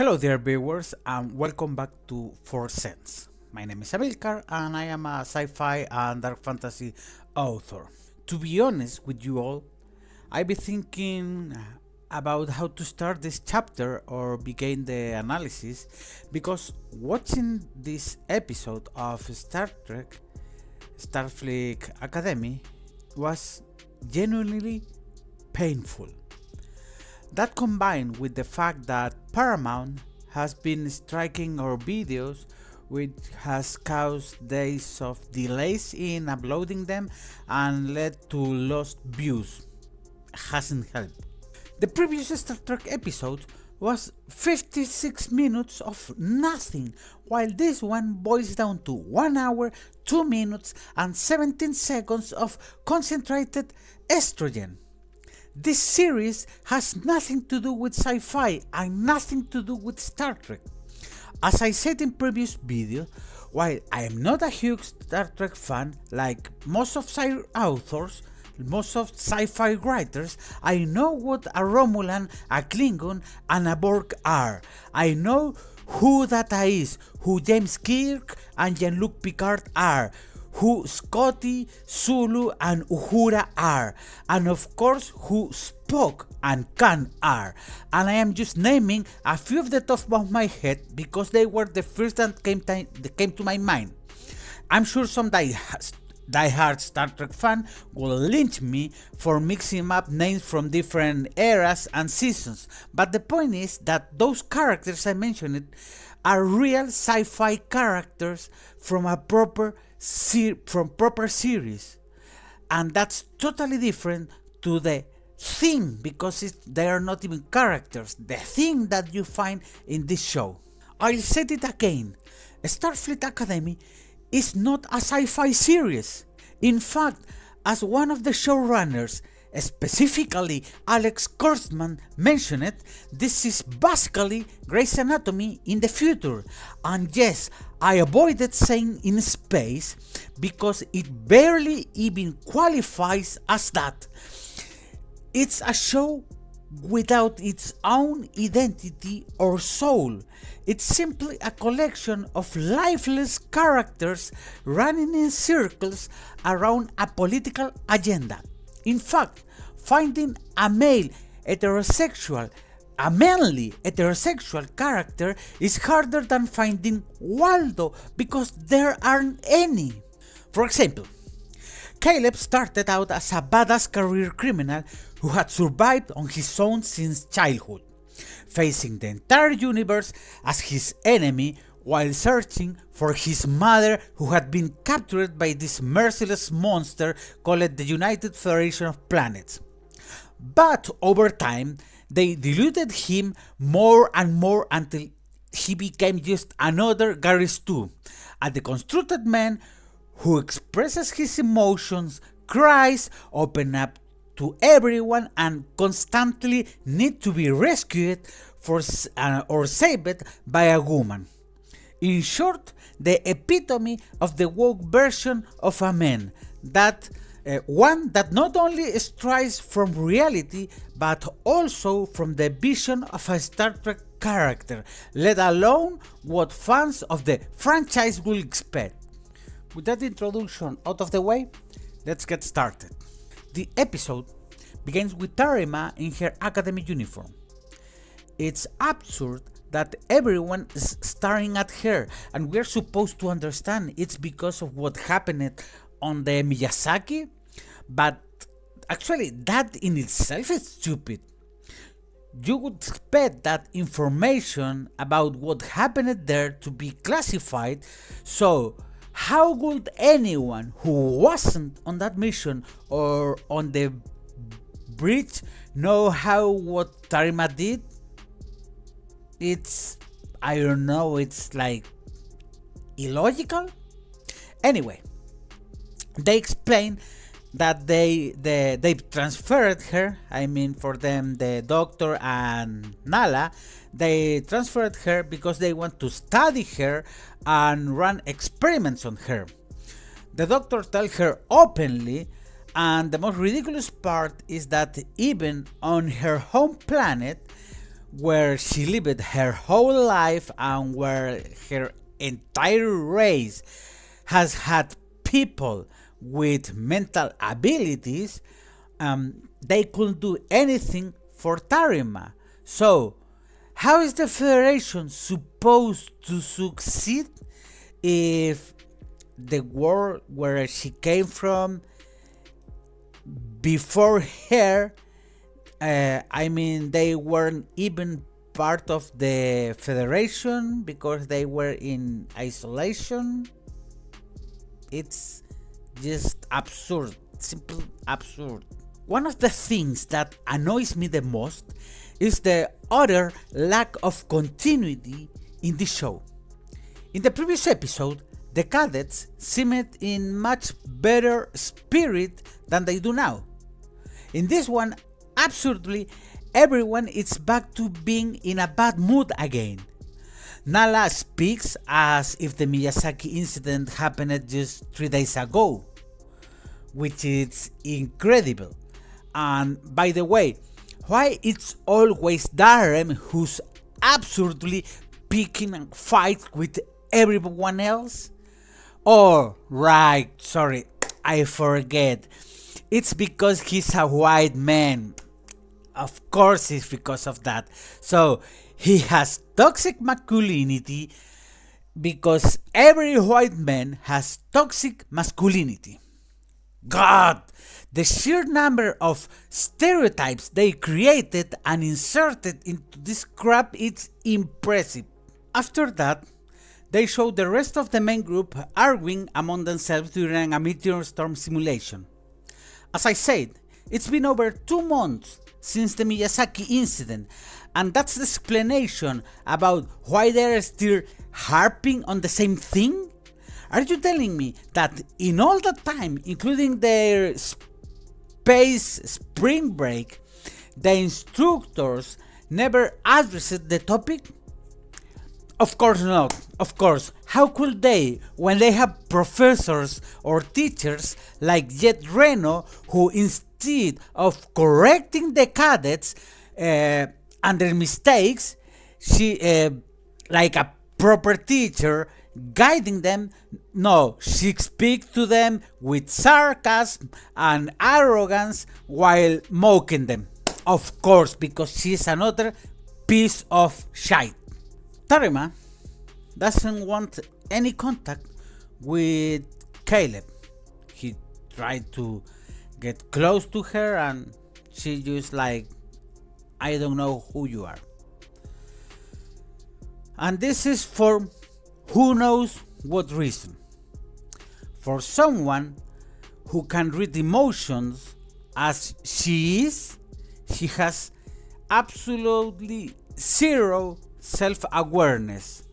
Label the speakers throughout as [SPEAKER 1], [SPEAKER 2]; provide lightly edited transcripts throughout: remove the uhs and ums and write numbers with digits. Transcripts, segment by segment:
[SPEAKER 1] Hello dear viewers and welcome back to ForSense. My name is Abilcar and I am a sci-fi and dark fantasy author. To be honest with you all, I've been thinking about how to start this chapter or begin the analysis because watching this episode of Star Trek Starfleet Academy was genuinely painful. That combined with the fact that Paramount has been striking our videos, which has caused days of delays in uploading them and led to lost views, hasn't helped. The previous Star Trek episode was 56 minutes of nothing, while this one boils down to 1 hour, 2 minutes and 17 seconds of concentrated estrogen. This series has nothing to do with sci-fi and nothing to do with Star Trek. As I said in previous video, while I am not a huge Star Trek fan like most of authors, most of sci-fi writers, I know what a Romulan, a Klingon and a Borg are. I know who Data is, who James Kirk and Jean-Luc Picard are, who Scotty, Sulu and Uhura are, and of course who Spock and Khan are, and I am just naming a few of the top of my head because they were the first that came to my mind. I'm sure some die-hard Star Trek fan will lynch me for mixing up names from different eras and seasons, but the point is that those characters I mentioned are real sci-fi characters from a proper series, and that's totally different to the thing because they are not even characters, the thing that you find in this show. I'll say it again, Starfleet Academy is not a sci-fi series. In fact, as one of the showrunners, specifically Alex Kurtzman, mentioned it, this is basically Grey's Anatomy in the future. And yes, I avoided saying in space because it barely even qualifies as that. It's a show without its own identity or soul. It's simply a collection of lifeless characters running in circles around a political agenda. In fact, finding a manly heterosexual character is harder than finding Waldo because there aren't any. For example, Caleb started out as a badass career criminal who had survived on his own since childhood, facing the entire universe as his enemy while searching for his mother who had been captured by this merciless monster called the United Federation of Planets. But over time, they diluted him more and more until he became just another Gary Stu, a deconstructed man who expresses his emotions, cries, opens up to everyone and constantly needs to be rescued or saved by a woman. In short, the epitome of the woke version of a man, that one that not only strives from reality but also from the vision of a Star Trek character, let alone what fans of the franchise will expect. With that introduction out of the way, let's get started. The episode begins with Tarima in her academy uniform. It's absurd that everyone is staring at her, and we're supposed to understand it's because of what happened on the Miyazaki, but actually that in itself is stupid. You would expect that information about what happened there to be classified, so how would anyone who wasn't on that mission or on the bridge know what Tarima did? I don't know, it's like illogical. Anyway, they explain that they transferred her, I mean for them the doctor and Nala, they transferred her because they want to study her and run experiments on her. The doctor tells her openly, and the most ridiculous part is that even on her home planet, where she lived her whole life and where her entire race has had people with mental abilities, they couldn't do anything for Tarima. So, how is the Federation supposed to succeed if the world where she came from before her, they weren't even part of the Federation because they were in isolation? It's just absurd, simple absurd. One of the things that annoys me the most is the utter lack of continuity in the show. In the previous episode, the cadets seemed in much better spirit than they do now. In this one, absurdly, everyone is back to being in a bad mood again. Nala speaks as if the Miyazaki incident happened just 3 days ago, which is incredible. And by the way, why it's always Darren who's absurdly picking a fight with everyone else? Oh, right, sorry, I forget. It's because he's a white man. Of course it's because of that. So, he has toxic masculinity because every white man has toxic masculinity. God! The sheer number of stereotypes they created and inserted into this crap is impressive. After that, they show the rest of the main group arguing among themselves during a meteor storm simulation. As I said, it's been over 2 months since the Miyazaki incident, and that's the explanation about why they're still harping on the same thing? Are you telling me that in all that time, including their space spring break, the instructors never addressed the topic? Of course not. Of course. How could they when they have professors or teachers like Jet Reno who instead of correcting the cadets and their mistakes, she, like a proper teacher, guiding them, no, she speaks to them with sarcasm and arrogance while mocking them. Of course, because she's another piece of shite. Tarima doesn't want any contact with Caleb. He tried to get close to her and she just like, I don't know who you are. And this is for who knows what reason. For someone who can read emotions as she is, she has absolutely zero self-awareness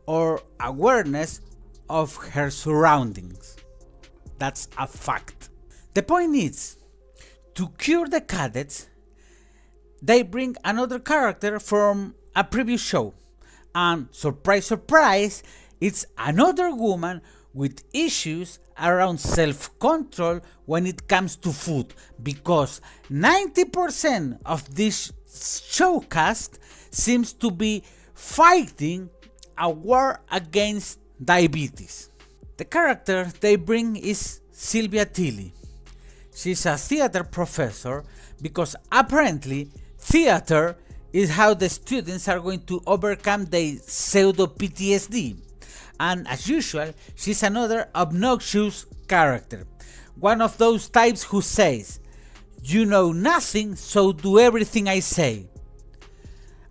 [SPEAKER 1] or awareness of her surroundings. That's a fact. The point is, to cure the cadets, they bring another character from a previous show. And surprise, surprise, it's another woman with issues around self-control when it comes to food, because 90% of this showcast seems to be fighting a war against diabetes. The character they bring is Sylvia Tilly. She's a theater professor because apparently theater is how the students are going to overcome their pseudo PTSD. And as usual, she's another obnoxious character. One of those types who says, "You know nothing, so do everything I say."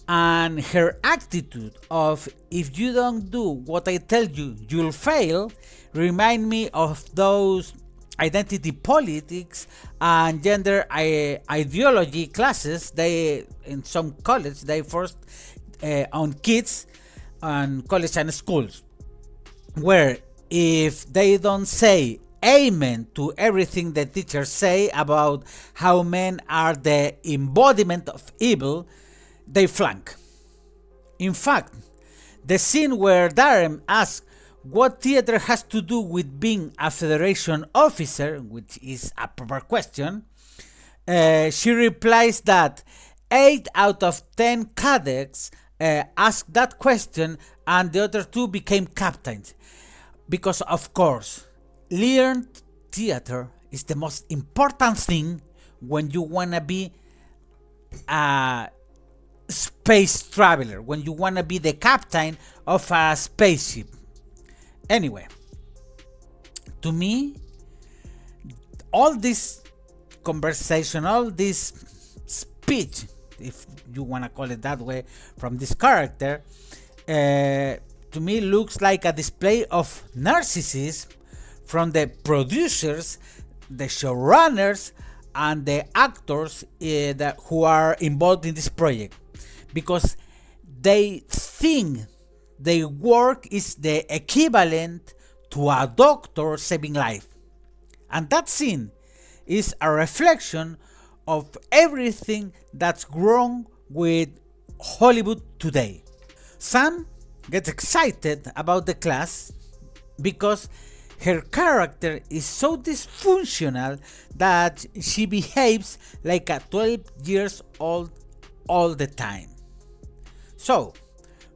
[SPEAKER 1] And her attitude of, "if you don't do what I tell you, you'll fail," remind me of those identity politics and gender ideology classes they in some college they forced on kids on college and schools, where if they don't say amen to everything the teachers say about how men are the embodiment of evil, they flunk. In fact, the scene where Darren asks what theater has to do with being a Federation officer, which is a proper question, she replies that 8 out of 10 cadets asked that question, and the other 2 became captains. Because, of course, learned theater is the most important thing when you wanna be a space traveler, when you wanna be the captain of a spaceship. Anyway, to me, all this conversation, all this speech, if you wanna call it that way, from this character, to me looks like a display of narcissism from the producers, the showrunners, and the actors who are involved in this project, because they think their work is the equivalent to a doctor saving life. And that scene is a reflection of everything that's wrong with Hollywood today. Sam gets excited about the class because her character is so dysfunctional that she behaves like a 12 years old all the time. So,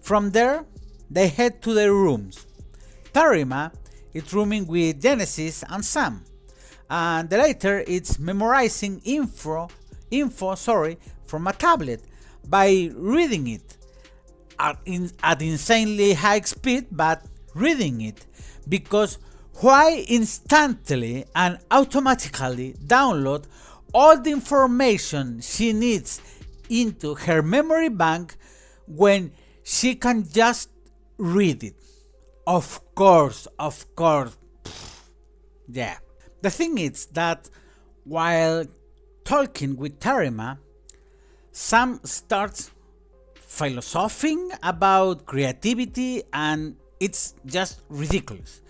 [SPEAKER 1] from there, they head to their rooms. Tarima is rooming with Genesis and Sam, and the latter is memorizing info from a tablet by reading it at insanely high speed, but reading it, because why instantly and automatically download all the information she needs into her memory bank when she can just read it? Of course. Yeah. The thing is that while talking with Tarima, Sam starts philosophing about creativity, and it's just ridiculous.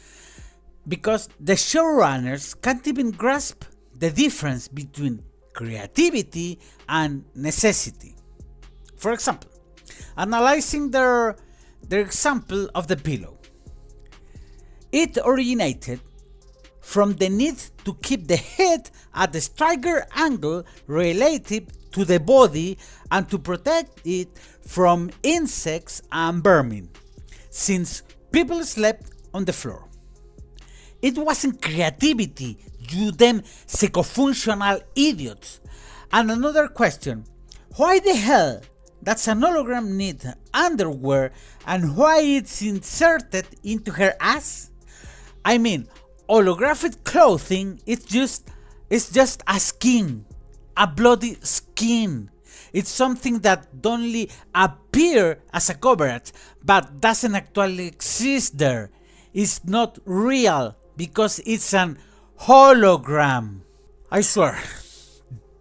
[SPEAKER 1] Because the showrunners can't even grasp the difference between creativity and necessity. For example, analyzing their example of the pillow. It originated from the need to keep the head at the striker angle relative to the body and to protect it from insects and vermin, since people slept on the floor. It wasn't creativity, you them psychofunctional idiots. And another question, why the hell does an hologram need underwear and why it's inserted into her ass? I mean, holographic clothing is just a skin, a bloody skin. It's something that only appears as a coverage, but doesn't actually exist there. It's not real because it's an hologram. I swear,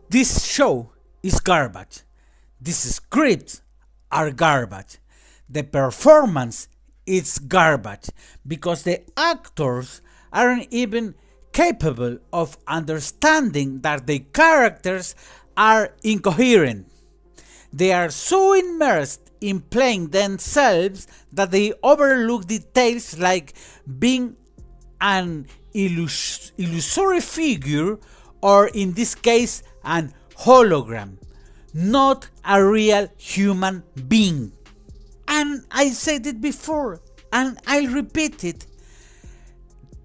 [SPEAKER 1] this show is garbage. These scripts are garbage. The performance is garbage because the actors aren't even capable of understanding that the characters are incoherent. They are so immersed in playing themselves that they overlook details like being an illusory figure, or in this case, an hologram, not a real human being. And I said it before, and I'll repeat it.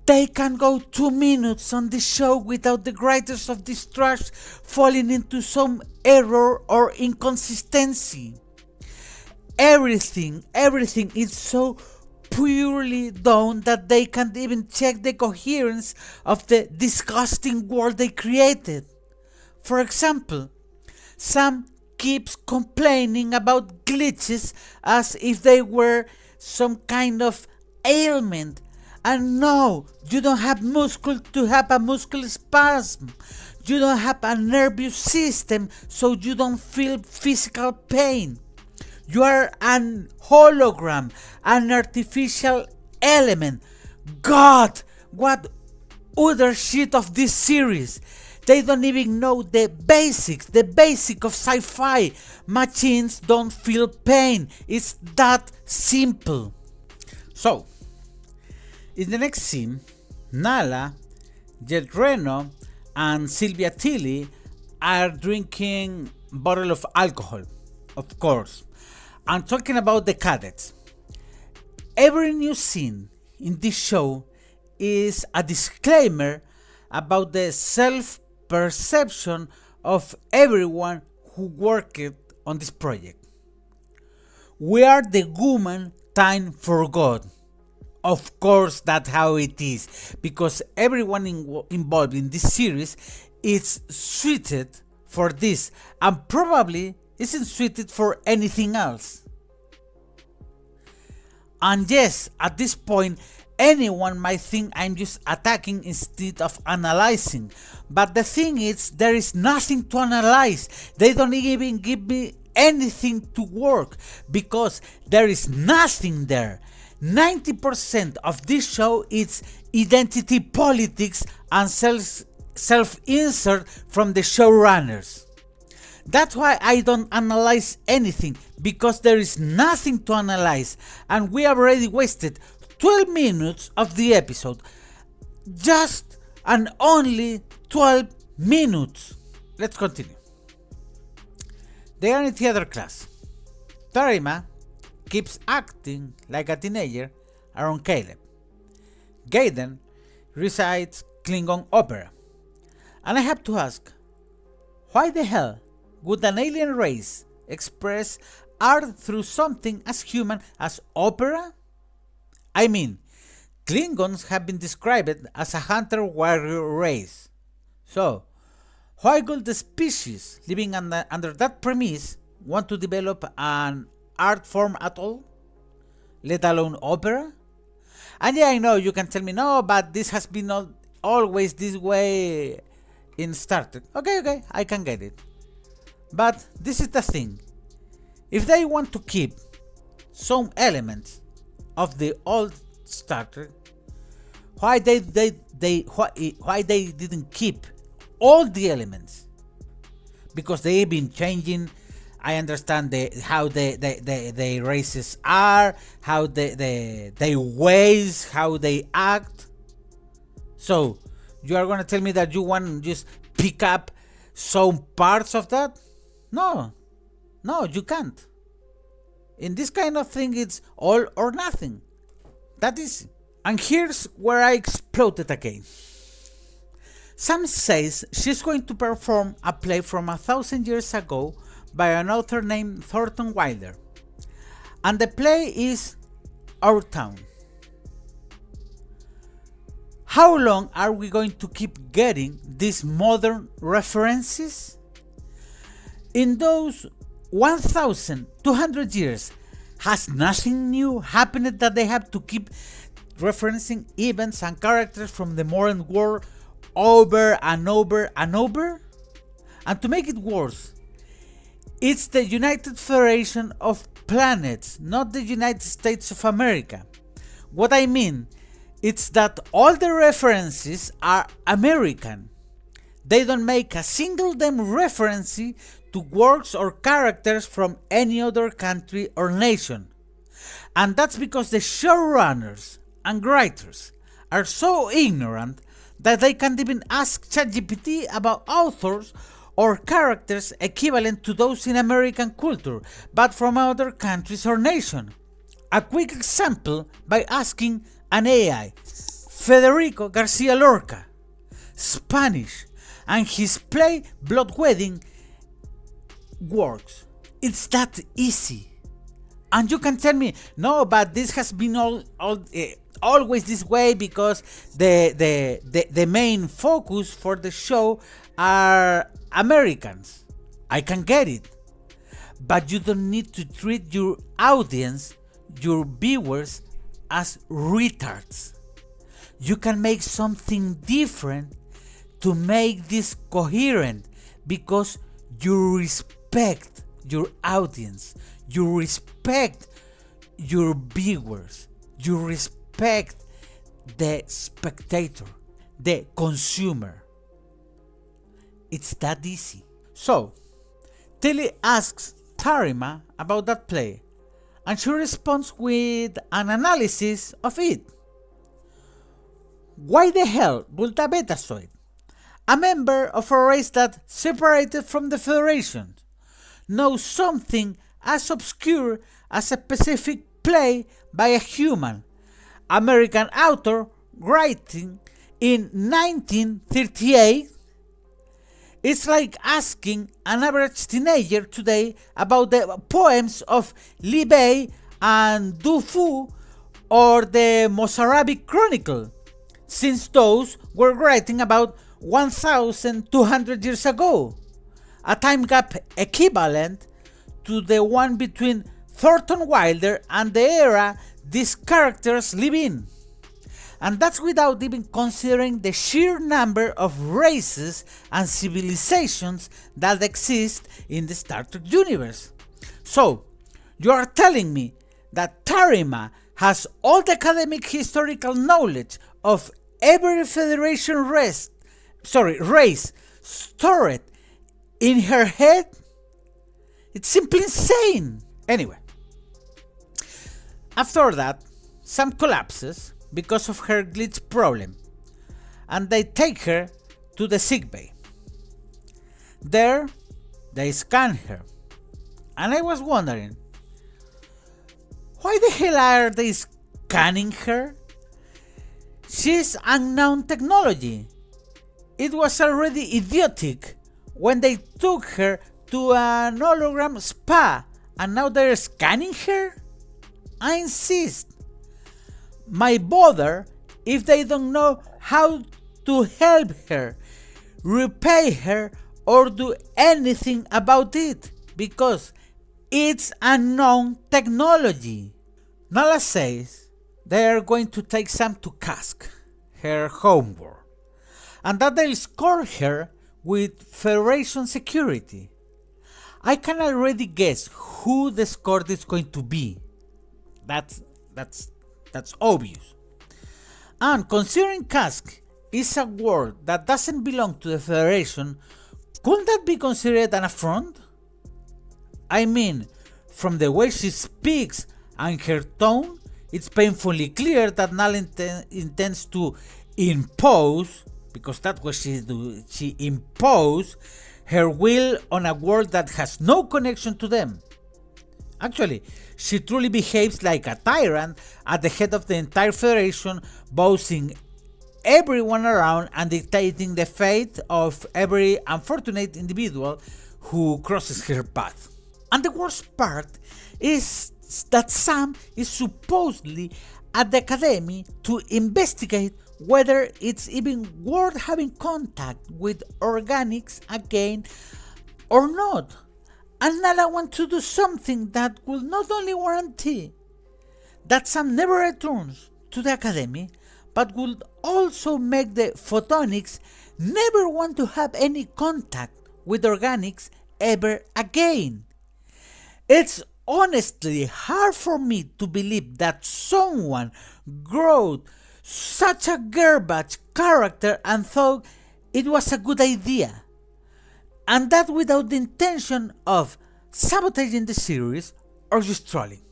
[SPEAKER 1] They can go 2 minutes on the show without the writers of this trash falling into some error or inconsistency. Everything is so purely done that they can't even check the coherence of the disgusting world they created. For example, Sam keeps complaining about glitches as if they were some kind of ailment. And no, you don't have muscle to have a muscle spasm. You don't have a nervous system, so you don't feel physical pain. You are an hologram, an artificial element. God, what other shit of this series? They don't even know the basics of sci-fi. Machines don't feel pain. It's that simple. So, in the next scene, Nala, Jet Reno, and Sylvia Tilly are drinking bottle of alcohol, of course. I'm talking about the cadets. Every new scene in this show is a disclaimer about the self-perception of everyone who worked on this project. We are the woman time for God. Of course, that's how it is, because everyone involved in this series is suited for this and probably isn't suited for anything else. And yes, at this point, anyone might think I'm just attacking instead of analyzing. But the thing is, there is nothing to analyze. They don't even give me anything to work because there is nothing there. 90% of this show is identity politics and self-insert from the showrunners. That's why I don't analyze anything, because there is nothing to analyze, and we have already wasted 12 minutes of the episode. Just and only 12 minutes. Let's continue. They are in theater class. Tarima keeps acting like a teenager around Caleb. Gaiden recites Klingon opera. And I have to ask, why the hell would an alien race express art through something as human as opera? I mean, Klingons have been described as a hunter-warrior race. So, why would the species living under that premise want to develop an art form at all? Let alone opera? And yeah, I know you can tell me, no, but this has been always this way in Star Trek. Okay, I can get it. But this is the thing. If they want to keep some elements of the old Star Trek, why they didn't keep all the elements? Because they've been changing. I understand how the races are, how they ways, how they act. So you are gonna tell me that you want to just pick up some parts of that? No, you can't. In this kind of thing, it's all or nothing. That is. And here's where I exploded again. Sam says she's going to perform a play from 1,000 years ago by an author named Thornton Wilder. And the play is Our Town. How long are we going to keep getting these modern references? In those 1,200 years, has nothing new happened that they have to keep referencing events and characters from the modern world over and over and over? And to make it worse, it's the United Federation of Planets, not the United States of America. What I mean, it's that all the references are American. They don't make a single damn reference to works or characters from any other country or nation. And that's because the showrunners and writers are so ignorant that they can't even ask ChatGPT about authors or characters equivalent to those in American culture, but from other countries or nation. A quick example by asking an AI, Federico Garcia Lorca, Spanish, and his play Blood Wedding works. It's that easy. And you can tell me, no, but this has been always this way because the main focus for the show are Americans. I can get it. But you don't need to treat your audience, your viewers, as retards. You can make something different to make this coherent because you respect your audience, you respect your viewers, you respect the spectator, the consumer. It's that easy. So, Tilly asks Tarima about that play, and she responds with an analysis of it. Why the hell would a Betazoid, a member of a race that separated from the Federation, knows something as obscure as a specific play by a human American author writing in 1938? It's like asking an average teenager today about the poems of Li Bei and Du Fu or the Mozarabic Chronicle, since those were writing about 1,200 years ago, a time gap equivalent to the one between Thornton Wilder and the era these characters live in. And that's without even considering the sheer number of races and civilizations that exist in the Star Trek universe. So, you are telling me that Tarima has all the academic historical knowledge of every Federation race stored in her head? It's simply insane. Anyway, after that, Sam collapses because of her glitch problem, and they take her to the sickbay. There, they scan her, and I was wondering, why the hell are they scanning her? She's unknown technology. It was already idiotic when they took her to an hologram spa, and now they're scanning her? I insist. My bother if they don't know how to help her, repay her, or do anything about it, because it's unknown technology. Nala says they are going to take Sam to Kask, her homeworld, and that they'll score her with Federation security. I can already guess who the escort is going to be. That's obvious. And considering Kask is a world that doesn't belong to the Federation, couldn't that be considered an affront? I mean, from the way she speaks and her tone, it's painfully clear that Nal intends to impose, because that's what she impose her will on a world that has no connection to them. Actually, she truly behaves like a tyrant at the head of the entire Federation, bossing everyone around and dictating the fate of every unfortunate individual who crosses her path. And the worst part is that Sam is supposedly at the Academy to investigate whether it's even worth having contact with organics again or not. And Nala wants to do something that will not only guarantee that Sam never returns to the Academy, but will also make the Photonics never want to have any contact with organics ever again. It's honestly hard for me to believe that someone wrote such a garbage character and thought it was a good idea, and that without the intention of sabotaging the series or just trolling.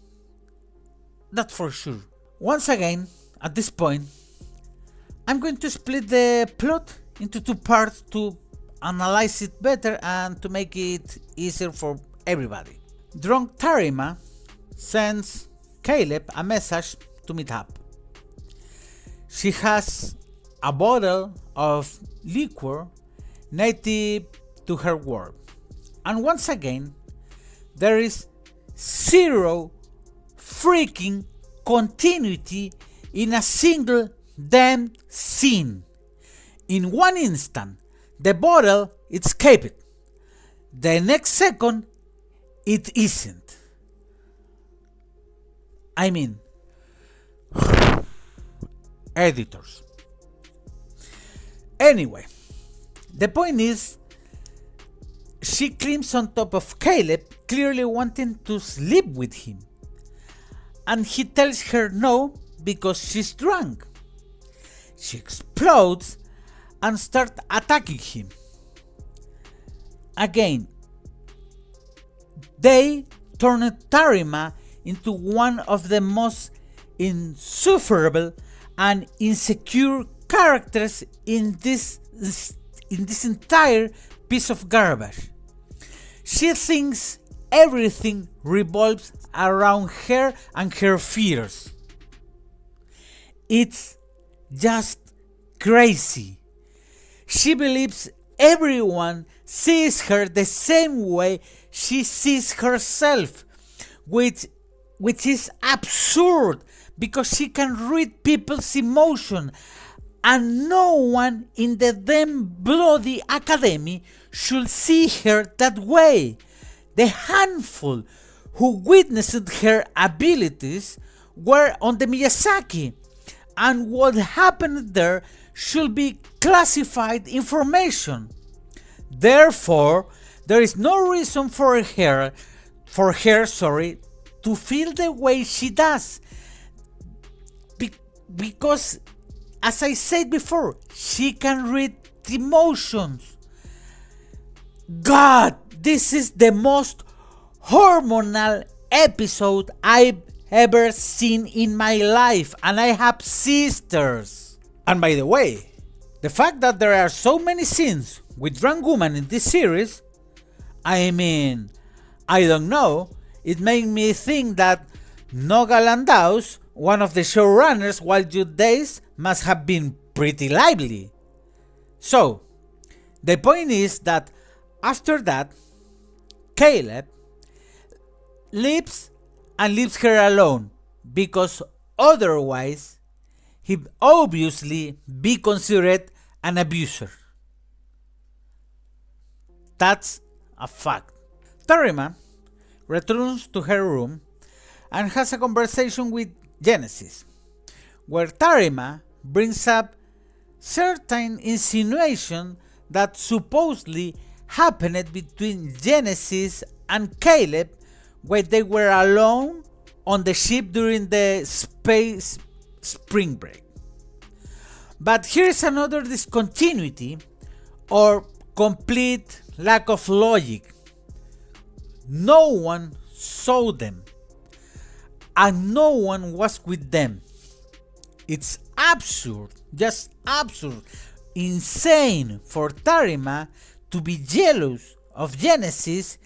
[SPEAKER 1] That for sure. Once again, at this point, I'm going to split the plot into two parts to analyze it better and to make it easier for everybody. Drunk Tarima sends Caleb a message to meet up. She has a bottle of liquor native to her world. And once again, there is zero freaking continuity in a single damn scene. In one instant, the bottle escaped. The next second, it isn't. I mean, editors. Anyway, the point is, she climbs on top of Caleb, clearly wanting to sleep with him. And he tells her no because she's drunk. She explodes and starts attacking him. Again, they turned Tarima into one of the most insufferable and insecure characters in this entire piece of garbage. She thinks everything revolves around her and her fears. It's just crazy. She believes everyone sees her the same way she sees herself, which is absurd because she can read people's emotion, and no one in the damn bloody academy should see her that way. The handful who witnessed her abilities were on the Miyazaki, and what happened there should be classified information. Therefore, there is no reason for her, to feel the way she does. Because, as I said before, she can read emotions. God, this is the most hormonal episode I've ever seen in my life, and I have sisters. And by the way, the fact that there are so many scenes with drunk women in this series, I mean, I don't know, it made me think that Noga Landau's, one of the showrunners, Wildwood Days, must have been pretty lively. So, the point is that after that, Caleb leaves her alone, because otherwise he'd obviously be considered an abuser. That's a fact. Tarima returns to her room and has a conversation with Genesis, where Tarima brings up certain insinuation that supposedly happened between Genesis and Caleb when they were alone on the ship during the space spring break. But here's another discontinuity or complete lack of logic. No one saw them, and no one was with them. It's absurd, just absurd, insane for Tarima to be jealous of Genesis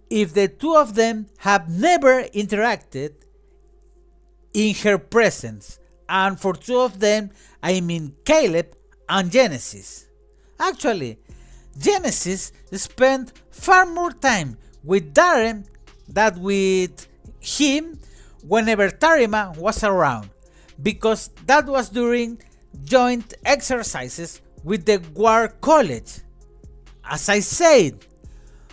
[SPEAKER 1] if the two of them have never interacted in her presence, and for two of them, I mean Caleb and Genesis. Actually, Genesis spent far more time with Darren than with him whenever Tarima was around, because that was during joint exercises with the War College. As I said,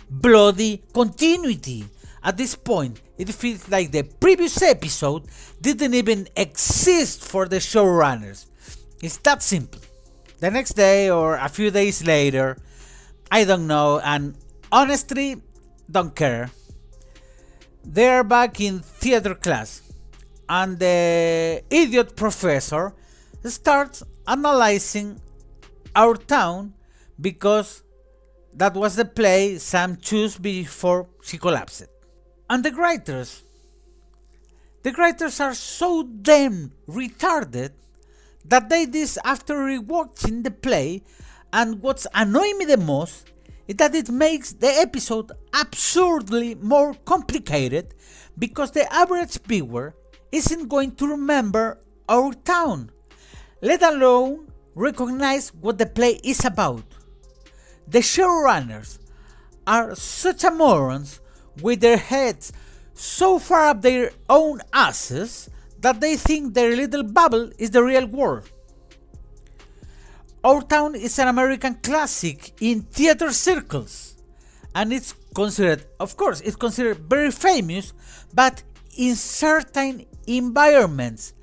[SPEAKER 1] bloody continuity. At this point, it feels like the previous episode didn't even exist for the showrunners. It's that simple. The next day or a few days later, I don't know, and honestly, don't care. They're back in theater class, and the idiot professor starts analyzing Our Town, because that was the play Sam chose before she collapsed. And the writers are so damn retarded that they did this after rewatching the play, and what's annoying me the most is that it makes the episode absurdly more complicated, because the average viewer isn't going to remember Our Town, let alone recognize what the play is about. The showrunners are such a morons with their heads so far up their own asses that they think their little bubble is the real world. Our Town is an American classic in theater circles, and it's considered very famous, but in certain environments.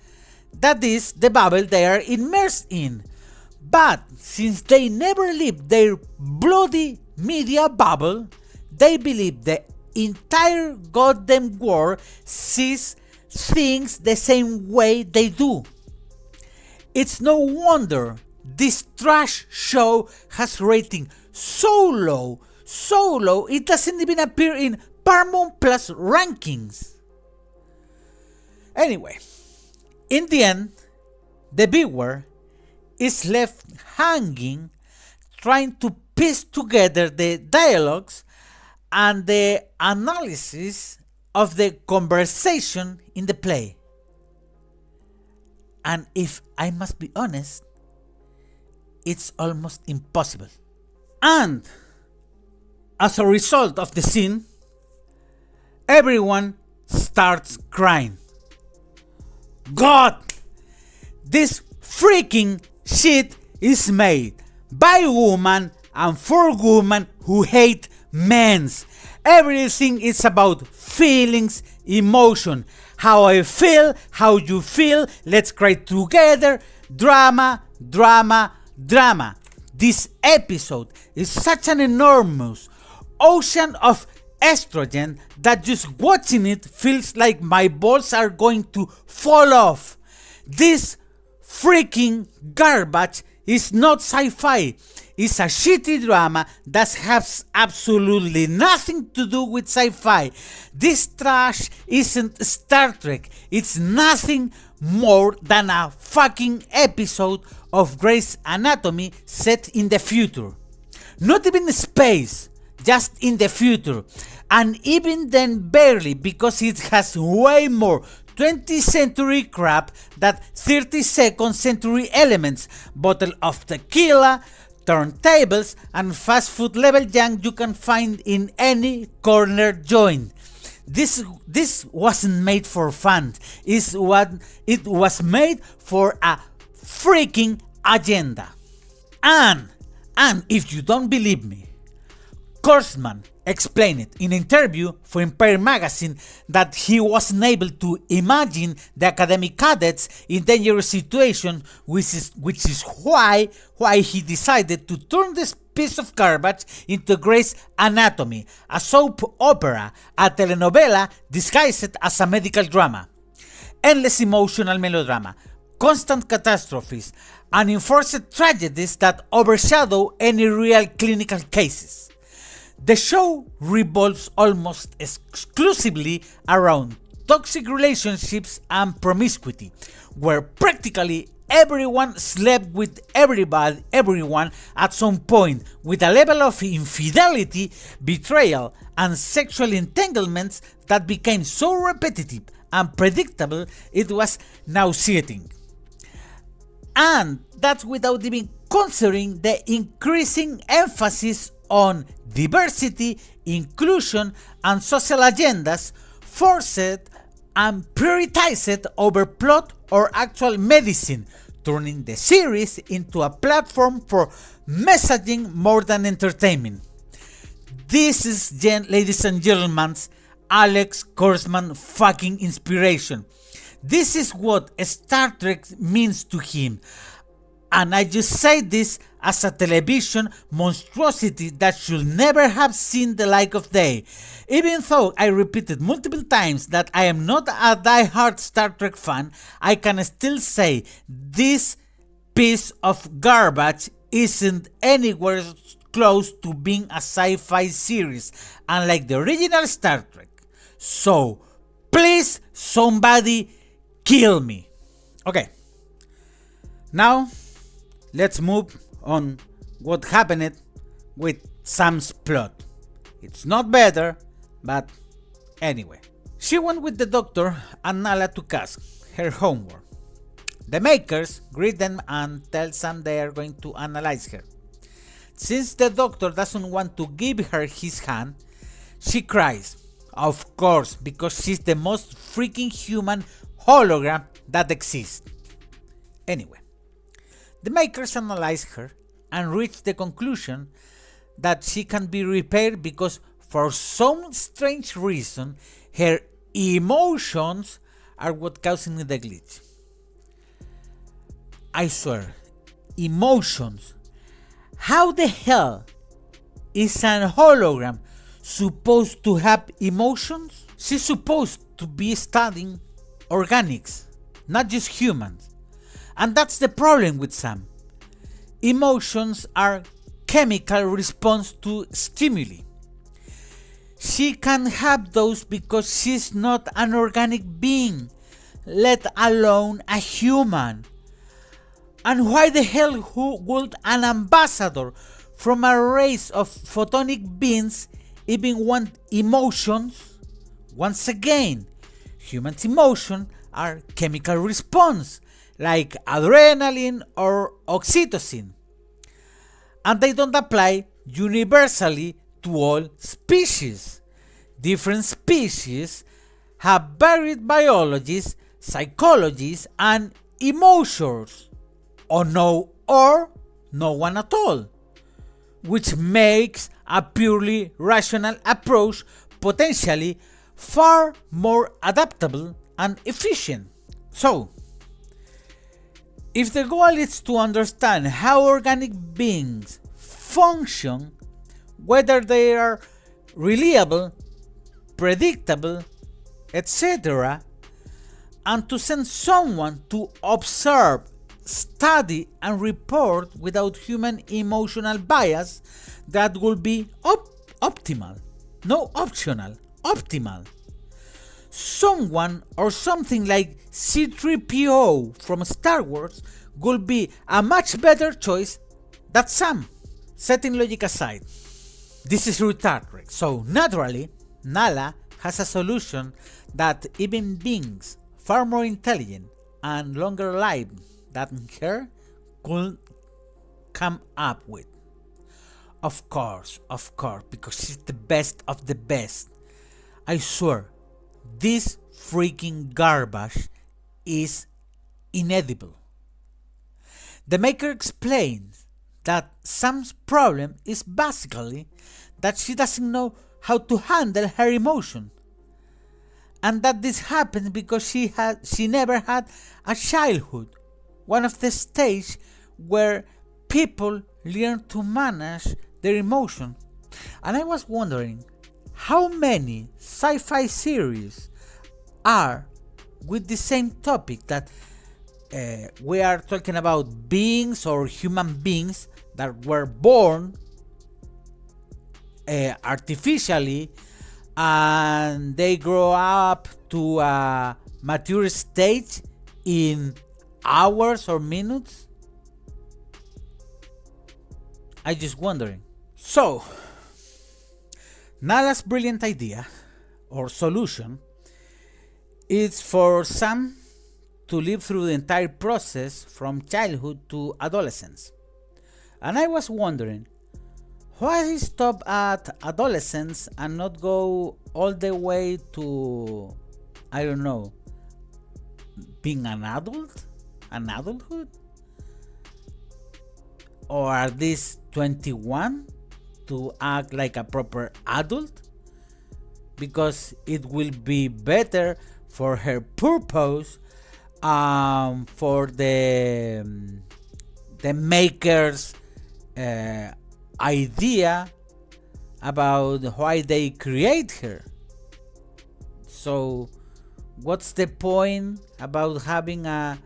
[SPEAKER 1] That is the bubble they are immersed in. But since they never leave their bloody media bubble, they believe the entire goddamn world sees things the same way they do. It's no wonder this trash show has rating so low it doesn't even appear in Paramount Plus rankings. Anyway, in the end, the viewer is left hanging, trying to piece together the dialogues and the analysis of the conversation in the play. And if I must be honest, it's almost impossible. And as a result of the scene, everyone starts crying. God, this freaking shit is made by women and for women who hate men. Everything is about feelings, emotion. How I feel, how you feel, let's cry together. Drama, drama, drama. This episode is such an enormous ocean of estrogen that just watching it feels like my balls are going to fall off. This freaking garbage is not sci-fi. It's a shitty drama that has absolutely nothing to do with sci-fi. This trash isn't Star Trek. It's nothing more than a fucking episode of Grey's Anatomy set in the future. Not even space, just in the future. And even then barely, because it has way more 20th century crap than 32nd century elements. Bottle of tequila, turntables, and fast food level junk you can find in any corner joint. This wasn't made for fun. It was made for a freaking agenda. And if you don't believe me, Kurtzman explained it in an interview for Empire magazine that he wasn't able to imagine the academic cadets in dangerous situation, which is why he decided to turn this piece of garbage into Grey's Anatomy, a soap opera, a telenovela disguised as a medical drama. Endless emotional melodrama, constant catastrophes, and enforced tragedies that overshadow any real clinical cases. The show revolves almost exclusively around toxic relationships and promiscuity, where practically everyone slept with everyone at some point, with a level of infidelity, betrayal, and sexual entanglements that became so repetitive and predictable it was nauseating. And that's without even considering the increasing emphasis on diversity, inclusion, and social agendas forced and prioritized over plot or actual medicine, turning the series into a platform for messaging more than entertainment. This is, ladies and gentlemen, Alex Kurtzman fucking inspiration. This is what Star Trek means to him. And I just say this as a television monstrosity that should never have seen the light of day. Even though I repeated multiple times that I am not a die-hard Star Trek fan, I can still say this piece of garbage isn't anywhere close to being a sci-fi series, unlike the original Star Trek. So, please, somebody kill me. Okay. Now, let's move on what happened with Sam's plot. It's not better, but anyway. She went with the doctor and Nala to Cask, her homework. The makers greet them and tell Sam they are going to analyze her. Since the doctor doesn't want to give her his hand, she cries. Of course, because she's the most freaking human hologram that exists. Anyway. The makers analyze her and reach the conclusion that she can be repaired because for some strange reason her emotions are what causing the glitch. I swear, emotions. How the hell is an hologram supposed to have emotions? She's supposed to be studying organics, not just humans. And that's the problem with Sam. Emotions are chemical response to stimuli. She can have those because she's not an organic being, let alone a human. And why the hell would an ambassador from a race of photonic beings even want emotions. Once again, human emotions are chemical response like adrenaline or oxytocin, and they don't apply universally to all species. Different species have varied biologies, psychologies, and emotions, or no one at all, which makes a purely rational approach potentially far more adaptable and efficient. So, if the goal is to understand how organic beings function, whether they are reliable, predictable, etc., and to send someone to observe, study, and report without human emotional bias, that will be optimal. No optional, optimal. Someone or something like C-3PO from Star Wars would be a much better choice than Sam. Setting logic aside, this is retarded, so naturally, Nala has a solution that even beings far more intelligent and longer lived than her could come up with. Of course, because she's the best of the best. I swear, this freaking garbage is inedible. The maker explains that Sam's problem is basically that she doesn't know how to handle her emotion, and that this happens because she never had a childhood, one of the stages where people learn to manage their emotion. And I was wondering how many sci-fi series are with the same topic, that we are talking about beings or human beings that were born artificially, and they grow up to a mature stage in hours or minutes. I just wondering. So, Nala's brilliant idea or solution is for Sam to live through the entire process from childhood to adolescence. And I was wondering, why he stop at adolescence and not go all the way to, I don't know, being an adult? An adulthood? Or at least 21 to act like a proper adult? Because it will be better for her purpose, for the makers' idea about why they create her. So what's the point about having a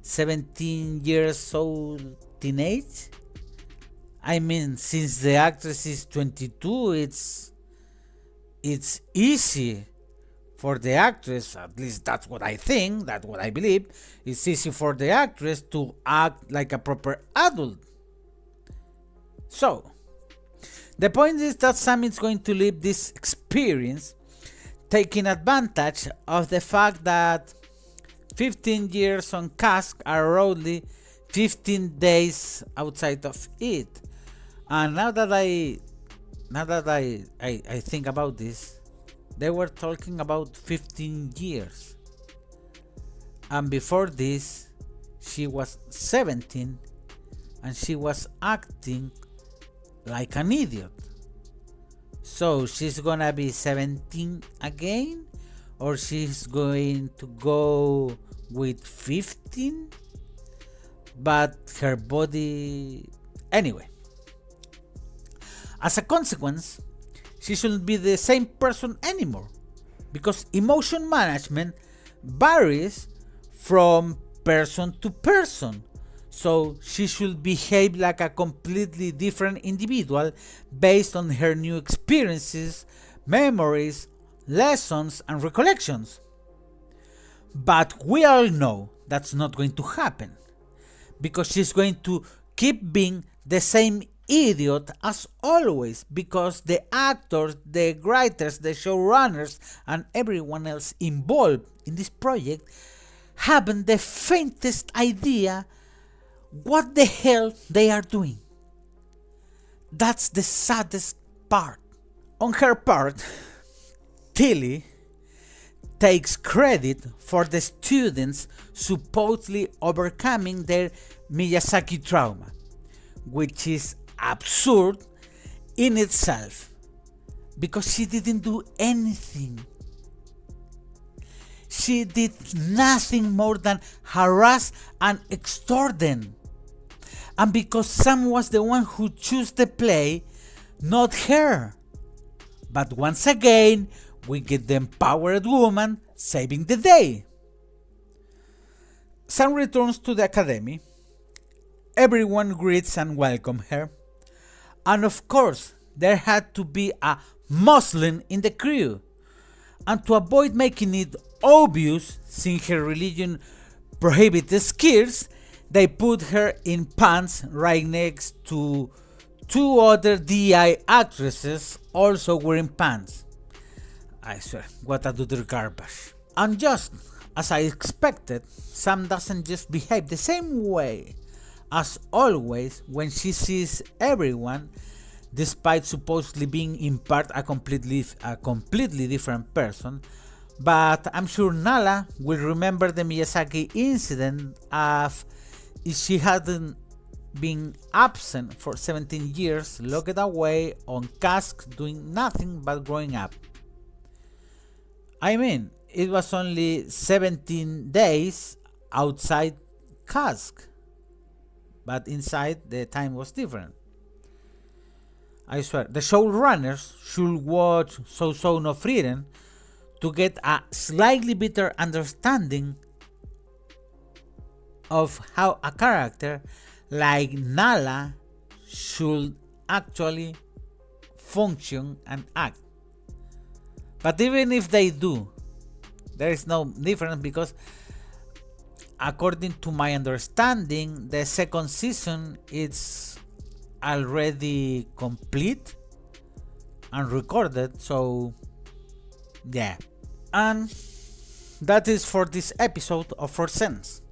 [SPEAKER 1] 17 years old teenage? I mean, since the actress is 22, it's easy for the actress, at least that's what I think, that's what I believe, it's easy for the actress to act like a proper adult. So, the point is that Sam is going to live this experience taking advantage of the fact that 15 years on Cask are roughly 15 days outside of it. And now that I think about this, they were talking about 15 years. And before this, she was 17 and she was acting like an idiot. So she's gonna be 17 again, or she's going to go with 15, but her body anyway. As a consequence, she shouldn't be the same person anymore, because emotion management varies from person to person. So she should behave like a completely different individual based on her new experiences, memories, lessons, and recollections. But we all know that's not going to happen, because she's going to keep being the same idiot as always because the actors, the writers, the showrunners, and everyone else involved in this project haven't the faintest idea what the hell they are doing. That's the saddest part. On her part, Tilly takes credit for the students supposedly overcoming their Miyazaki trauma, which is absurd in itself because she didn't do anything. She did nothing more than harass and extort them. And because Sam was the one who chose the play, not her. But once again, we get the empowered woman saving the day. Sam returns to the academy. Everyone greets and welcomes her. And of course, there had to be a Muslim in the crew. And to avoid making it obvious, since her religion prohibited skirts, they put her in pants right next to two other DI actresses also wearing pants. I swear, what a utter garbage. And just as I expected, Sam doesn't just behave the same way as always when she sees everyone, despite supposedly being in part a completely different person. But I'm sure Nala will remember the Miyazaki incident if she hadn't been absent for 17 years, locked away on Cask doing nothing but growing up. I mean, it was only 17 days outside Cask, but inside the time was different. I swear, the showrunners should watch So No Frieren to get a slightly better understanding of how a character like Nala should actually function and act. But even if they do, there is no difference because according to my understanding, the second season is already complete and recorded, so yeah. And that is for this episode of ForSense.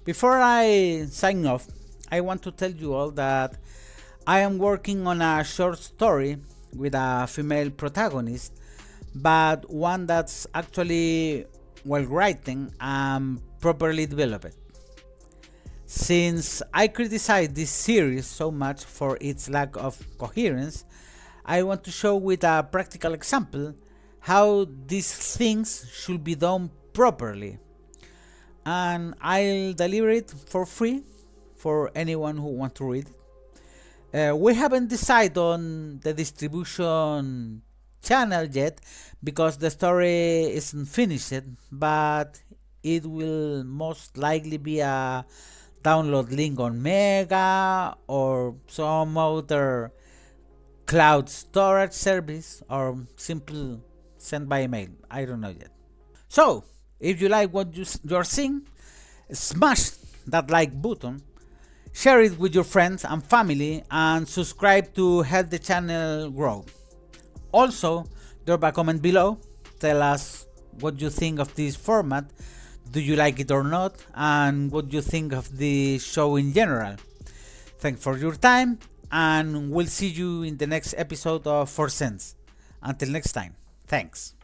[SPEAKER 1] Before I sign off, I want to tell you all that I am working on a short story with a female protagonist, but one that's actually well written and properly developed. Since I criticize this series so much for its lack of coherence, I want to show with a practical example how these things should be done properly. And I'll deliver it for free for anyone who wants to read it. We haven't decided on the distribution channel yet because the story isn't finished, but it will most likely be a download link on Mega or some other cloud storage service, or simply send by email. I don't know yet. So, if you like what you're seeing, smash that like button, share it with your friends and family, and subscribe to help the channel grow. Also, drop a comment below, tell us what you think of this format, do you like it or not, and what you think of the show in general. Thanks for your time, and we'll see you in the next episode of ForSense. Until next time, thanks.